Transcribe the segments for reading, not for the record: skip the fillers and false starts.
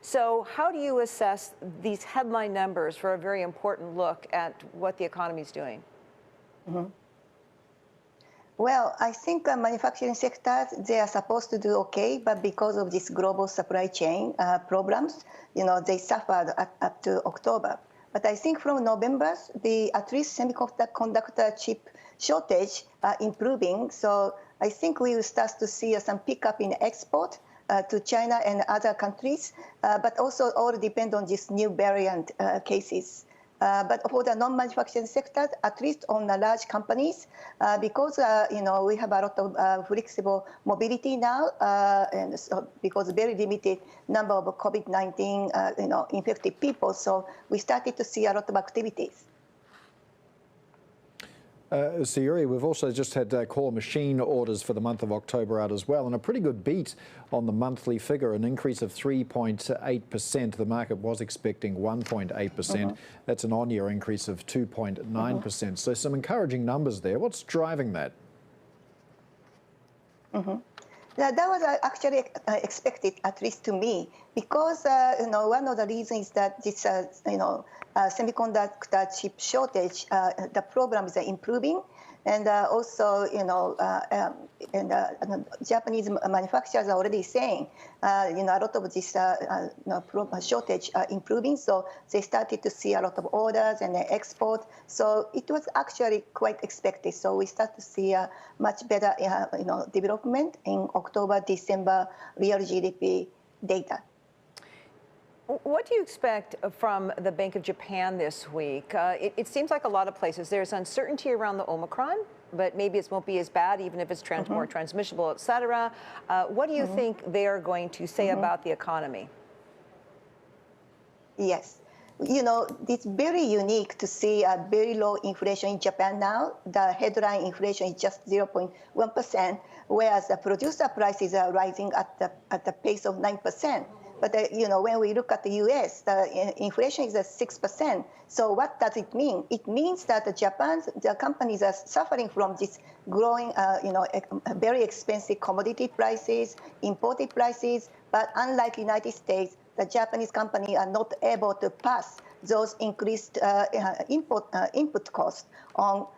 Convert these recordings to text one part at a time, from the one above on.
So how do you assess these headline numbers for a very important look at what the economy is doing? Well, I think manufacturing sectors, they are supposed to do okay, but because of this global supply chain problems, they suffered up to October. But I think from November, at least semiconductor chip shortage improving. So I think we will start to see some pickup in export to China and other countries, but also all depend on this new variant cases. But for the non-manufacturing sectors, at least on the large companies, because we have a lot of flexible mobility now, and so because very limited number of COVID-19 infected people, so we started to see a lot of activities. Sayuri, we've also just had core machine orders for the month of October out as well, and a pretty good beat on the monthly figure, an increase of 3.8%. The market was expecting 1.8%. That's an on-year increase of 2.9%. So some encouraging numbers there. What's driving that? That was actually expected, at least to me, because one of the reasons that this semiconductor chip shortage, the problem is improving, and also Japanese manufacturers are already saying a lot of this shortage improving, so they started to see a lot of orders and export. So it was actually quite expected. So we start to see a much better development in October, December real GDP data. What do you expect from the Bank of Japan this week? It seems like a lot of places there's uncertainty around the Omicron, but maybe it won't be as bad, even if it's more transmissible, et cetera. What do you think they are going to say about the economy? Yes. It's very unique to see a very low inflation in Japan now. The headline inflation is just 0.1%, whereas the producer prices are rising at the pace of 9%. But when we look at the U.S., the inflation is at 6%. So what does it mean? It means that the companies are suffering from this growing, very expensive commodity prices, imported prices. But unlike the United States, the Japanese companies are not able to pass those increased input costs on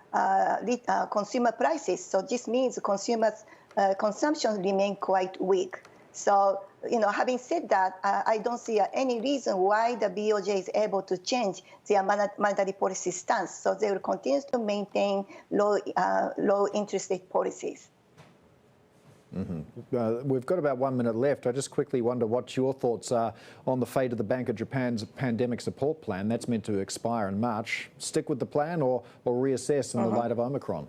consumer prices. So this means consumers' consumption remain quite weak. So, having said that, I don't see any reason why the BOJ is able to change their monetary policy stance. So they will continue to maintain low interest rate policies. We've got about 1 minute left. I just quickly wonder what your thoughts are on the fate of the Bank of Japan's pandemic support plan. That's meant to expire in March. Stick with the plan or reassess in the light of Omicron?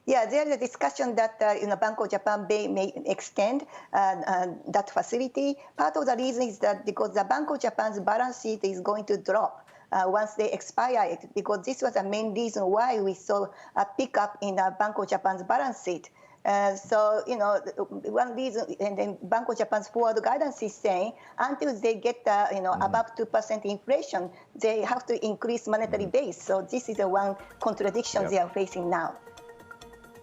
Yeah, there's a discussion that Bank of Japan may extend that facility. Part of the reason is that because the Bank of Japan's balance sheet is going to drop once they expire it, because this was the main reason why we saw a pickup in Bank of Japan's balance sheet. So, one reason, and then Bank of Japan's forward guidance is saying until they get, above 2% inflation, they have to increase monetary base. So this is the one contradiction they are facing now.